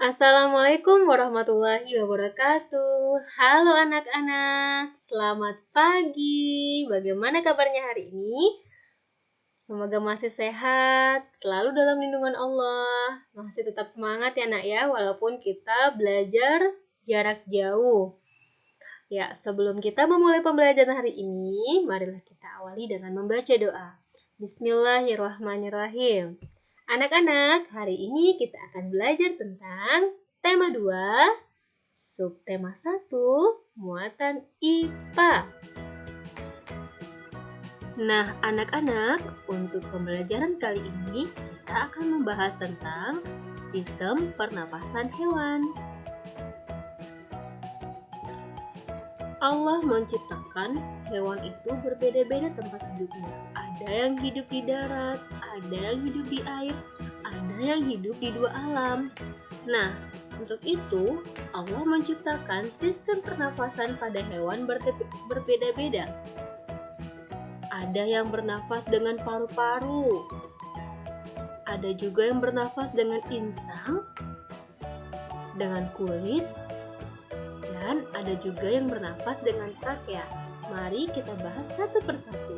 Assalamualaikum warahmatullahi wabarakatuh. Halo anak-anak, selamat pagi. Bagaimana kabarnya hari ini? Semoga masih sehat, selalu dalam lindungan Allah. Masih tetap semangat ya nak ya, walaupun kita belajar jarak jauh. Ya, sebelum kita memulai pembelajaran hari ini, marilah kita awali dengan membaca doa. Bismillahirrahmanirrahim. Anak-anak, hari ini kita akan belajar tentang tema 2, subtema 1, muatan IPA. Nah, anak-anak, untuk pembelajaran kali ini kita akan membahas tentang sistem pernapasan hewan. Allah menciptakan hewan itu berbeda-beda tempat hidupnya. Ada yang hidup di darat, ada yang hidup di air, ada yang hidup di dua alam. Nah, untuk itu Allah menciptakan sistem pernafasan pada hewan berbeda-beda. Ada yang bernafas dengan paru-paru, ada juga yang bernafas dengan insang, dengan kulit, dan ada juga yang bernafas dengan trakea. Mari kita bahas satu persatu.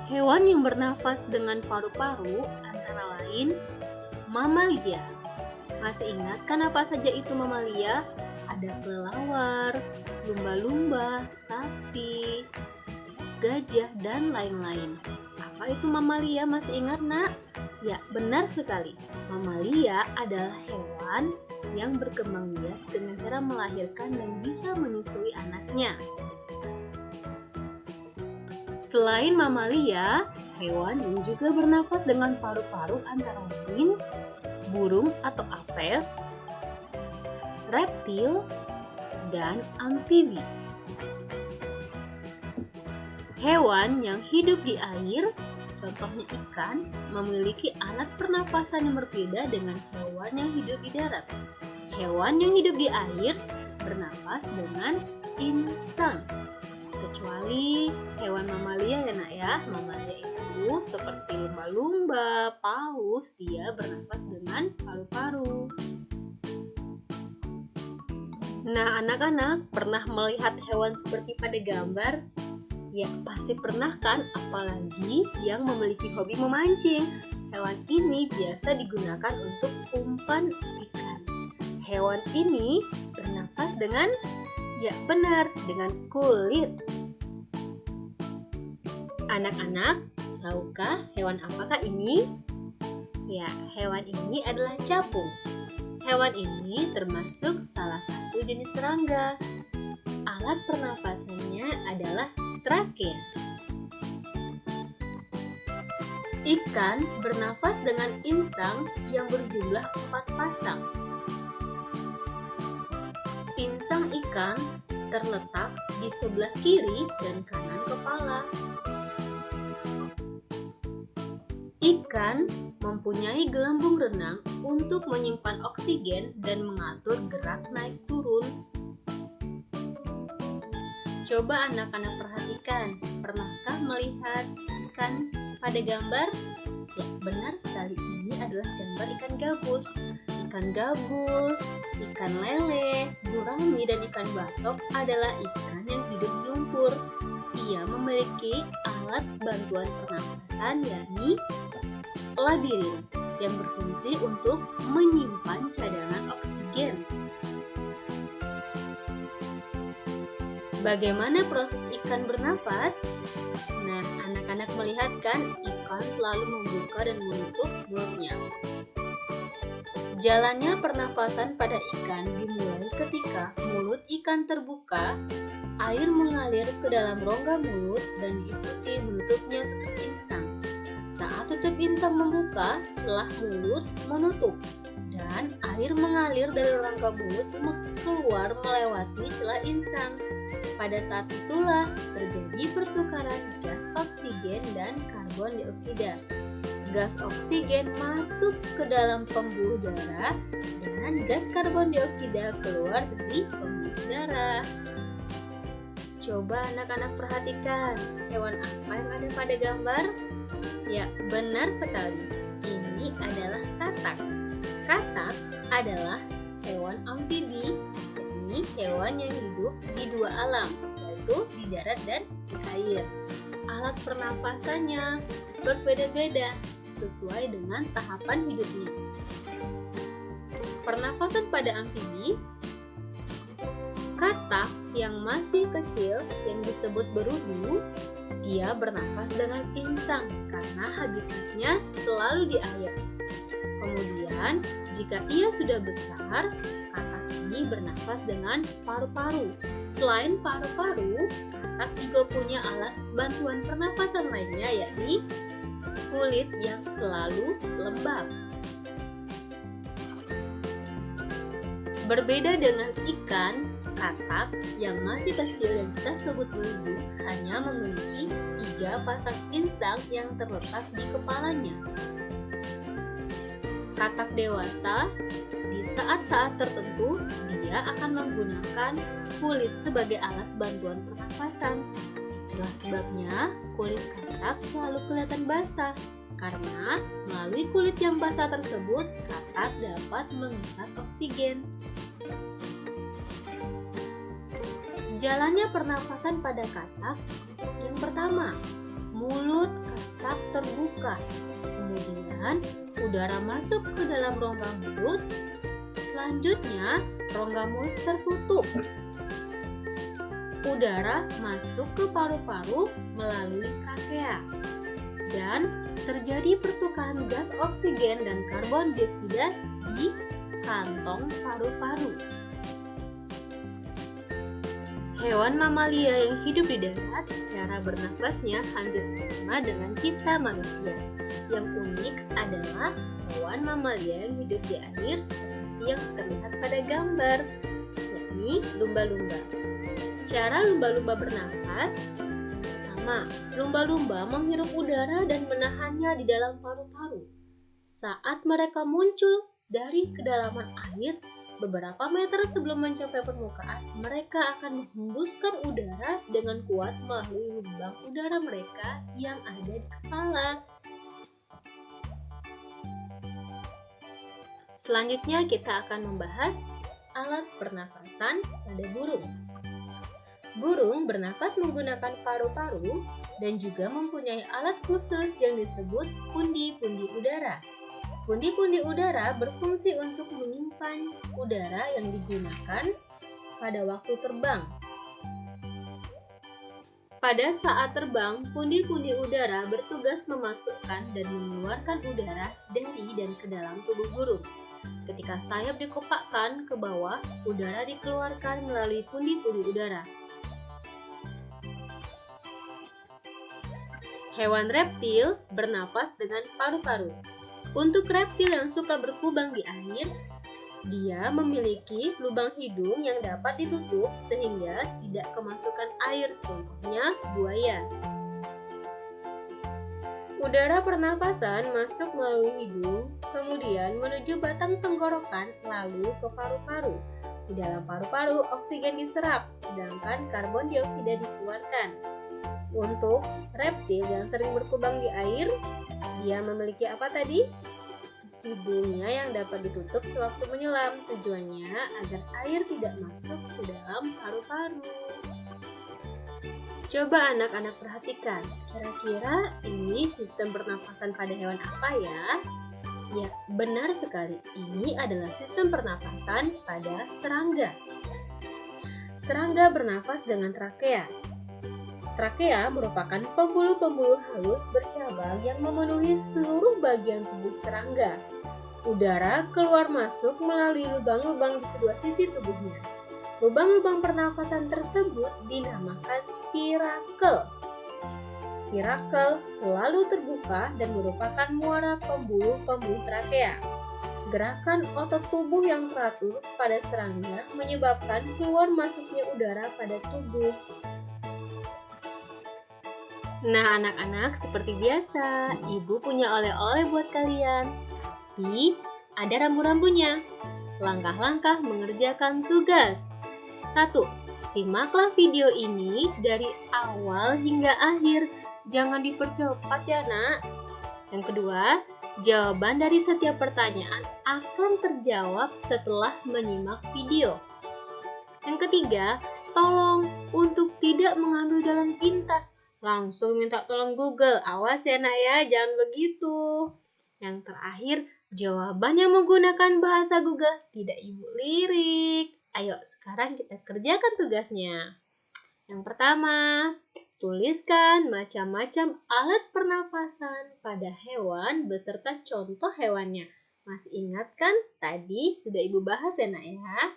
Hewan yang bernafas dengan paru-paru antara lain mamalia. Masih ingat kan apa saja itu mamalia? Ada kelelawar, lumba-lumba, sapi, gajah, dan lain-lain. Apa itu mamalia? Masih ingat nak? Ya, benar sekali. Mamalia adalah hewan yang berkembang biak dengan cara melahirkan dan bisa menyusui anaknya. Selain mamalia, hewan yang juga bernafas dengan paru-paru antara lain burung atau aves, reptil, dan amfibi. Hewan yang hidup di air, contohnya ikan, memiliki alat pernapasan yang berbeda dengan hewan yang hidup di darat. Hewan yang hidup di air bernapas dengan insang. Kecuali hewan mamalia ya nak ya. Mamalia itu seperti lumba-lumba, paus, dia bernapas dengan paru-paru. Nah anak-anak pernah melihat hewan seperti pada gambar? Ya pasti pernah kan, apalagi yang memiliki hobi memancing. Hewan ini biasa digunakan untuk umpan ikan. Hewan ini bernapas dengan, ya benar, dengan kulit. Anak-anak, tahukah hewan apakah ini? Ya, hewan ini adalah capung. Hewan ini termasuk salah satu jenis serangga. Alat pernapasannya adalah trakea. Ikan bernafas dengan insang yang berjumlah 4 pasang. Insang ikan terletak di sebelah kiri dan kanan kepala. Ikan mempunyai gelembung renang untuk menyimpan oksigen dan mengatur gerak naik turun. Coba anak-anak perhatikan, pernahkah melihat ikan pada gambar? Ya, benar sekali, ini adalah gambar ikan gabus. Ikan gabus, ikan lele, gurami, dan ikan batok adalah ikan yang hidup di lumpur. Ia memiliki alat bantuan pernapasan yakni labirin yang berfungsi untuk menyimpan cadangan oksigen. Bagaimana proses ikan bernafas? Nah, anak-anak melihat kan ikan selalu membuka dan menutup mulutnya. Jalannya pernapasan pada ikan dimulai ketika mulut ikan terbuka, air mengalir ke dalam rongga mulut dan diikuti menutupnya tutup insang. Saat tutup insang membuka, celah mulut menutup dan air mengalir dari rongga mulut keluar melewati celah insang. Pada saat itulah terjadi pertukaran gas oksigen dan karbon dioksida. Gas oksigen masuk ke dalam pembuluh darah dan gas karbon dioksida keluar dari pembuluh darah. Coba anak-anak perhatikan, hewan apa yang ada pada gambar? Ya, benar sekali. Ini adalah katak. adalah hewan amfibi, yakni hewan yang hidup di dua alam, yaitu di darat dan di air. Alat pernapasannya berbeda-beda sesuai dengan tahapan hidupnya. Pernapasan pada amfibi, katak yang masih kecil yang disebut berudu, ia bernapas dengan insang karena habitatnya selalu di air. Kemudian, jika ia sudah besar, katak ini bernapas dengan paru-paru. Selain paru-paru, katak juga punya alat bantuan pernapasan lainnya, yakni kulit yang selalu lembab. Berbeda dengan ikan, katak yang masih kecil yang kita sebut berudu hanya memiliki 3 pasang insang yang terletak di kepalanya. Katak dewasa, di saat-saat tertentu, dia akan menggunakan kulit sebagai alat bantuan pernapasan. Itulah sebabnya kulit katak selalu kelihatan basah, karena melalui kulit yang basah tersebut, katak dapat mengikat oksigen. Jalannya pernapasan pada katak, yang pertama, mulut katak terbuka, kemudian udara masuk ke dalam rongga mulut, selanjutnya rongga mulut tertutup. Udara masuk ke paru-paru melalui trakea, dan terjadi pertukaran gas oksigen dan karbon dioksida di kantong paru-paru. Hewan mamalia yang hidup di darat, cara bernafasnya hampir sama dengan kita manusia. Yang unik adalah hewan mamalia yang hidup di air seperti yang terlihat pada gambar, yakni lumba-lumba. Cara lumba-lumba bernafas, pertama, lumba-lumba menghirup udara dan menahannya di dalam paru-paru. Saat mereka muncul dari kedalaman air, beberapa meter sebelum mencapai permukaan, mereka akan menghembuskan udara dengan kuat melalui lubang udara mereka yang ada di kepala. Selanjutnya kita akan membahas alat pernapasan pada burung. Burung bernapas menggunakan paru-paru dan juga mempunyai alat khusus yang disebut pundi-pundi udara. Pundi-pundi udara berfungsi untuk menyimpan udara yang digunakan pada waktu terbang. Pada saat terbang, pundi-pundi udara bertugas memasukkan dan mengeluarkan udara dari dan ke dalam tubuh burung. Ketika sayap dikopakkan ke bawah, udara dikeluarkan melalui pundi-pundi udara. Hewan reptil bernapas dengan paru-paru. Untuk reptil yang suka berkubang di air, dia memiliki lubang hidung yang dapat ditutup sehingga tidak kemasukan air, contohnya buaya. Udara pernapasan masuk melalui hidung, kemudian menuju batang tenggorokan, lalu ke paru-paru. Di dalam paru-paru, oksigen diserap, sedangkan karbon dioksida dikeluarkan. Untuk reptil yang sering berkubang di air, dia memiliki apa tadi? Hidungnya yang dapat ditutup sewaktu menyelam. Tujuannya agar air tidak masuk ke dalam paru-paru. Coba anak-anak perhatikan, kira-kira ini sistem pernapasan pada hewan apa ya? Ya, benar sekali. Ini adalah sistem pernapasan pada serangga. Serangga bernapas dengan trakea. Trakea merupakan pembuluh-pembuluh halus bercabang yang memenuhi seluruh bagian tubuh serangga. Udara keluar masuk melalui lubang-lubang di kedua sisi tubuhnya. Lubang-lubang pernapasan tersebut dinamakan spirakel. Spirakel selalu terbuka dan merupakan muara pembuluh-pembuluh trakea. Gerakan otot tubuh yang teratur pada serangga menyebabkan keluar masuknya udara pada tubuh. Nah anak-anak, seperti biasa, ibu punya oleh-oleh buat kalian. Tapi ada rambu-rambunya. Langkah-langkah mengerjakan tugas. 1. Simaklah video ini dari awal hingga akhir. Jangan dipercepat ya nak. Yang kedua, Jawaban dari setiap pertanyaan akan terjawab setelah menyimak video. Yang ketiga, tolong untuk tidak mengambil jalan pintas. Langsung minta tolong Google. Awas ya nak ya, jangan begitu. Yang terakhir, jawaban yang menggunakan bahasa Google, tidak ibu lirik. Ayo sekarang kita kerjakan tugasnya. Yang pertama, tuliskan macam-macam alat pernafasan pada hewan beserta contoh hewannya. Masih ingat kan? Tadi sudah ibu bahas ya nak ya.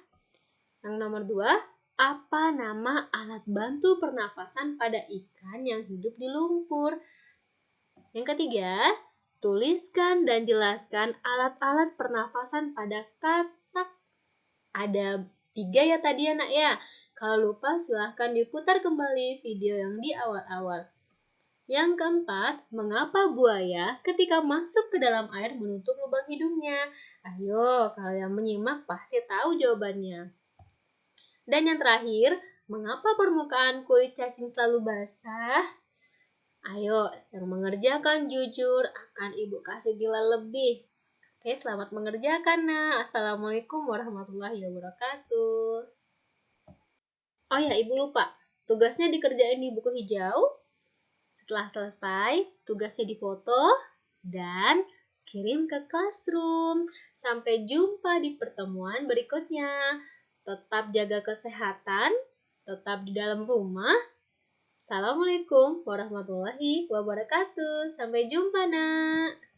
Yang nomor 2, apa nama alat bantu pernafasan pada ikan yang hidup di lumpur? Yang ketiga, tuliskan dan jelaskan alat-alat pernafasan pada katak. Ada 3 ya tadi ya nak ya. Kalau lupa silahkan diputar kembali video yang di awal-awal. Yang keempat, mengapa buaya ketika masuk ke dalam air menutup lubang hidungnya? Ayo, kalau yang menyimak pasti tahu jawabannya. Dan yang terakhir, mengapa permukaan kulit cacing selalu basah? Ayo, yang mengerjakan jujur akan ibu kasih nilai lebih. Oke, selamat mengerjakan nak. Assalamualaikum warahmatullahi wabarakatuh. Oh ya, ibu lupa. Tugasnya dikerjain di buku hijau. Setelah selesai, tugasnya difoto dan kirim ke classroom. Sampai jumpa di pertemuan berikutnya. Tetap jaga kesehatan, tetap di dalam rumah. Assalamualaikum warahmatullahi wabarakatuh. Sampai jumpa, nak.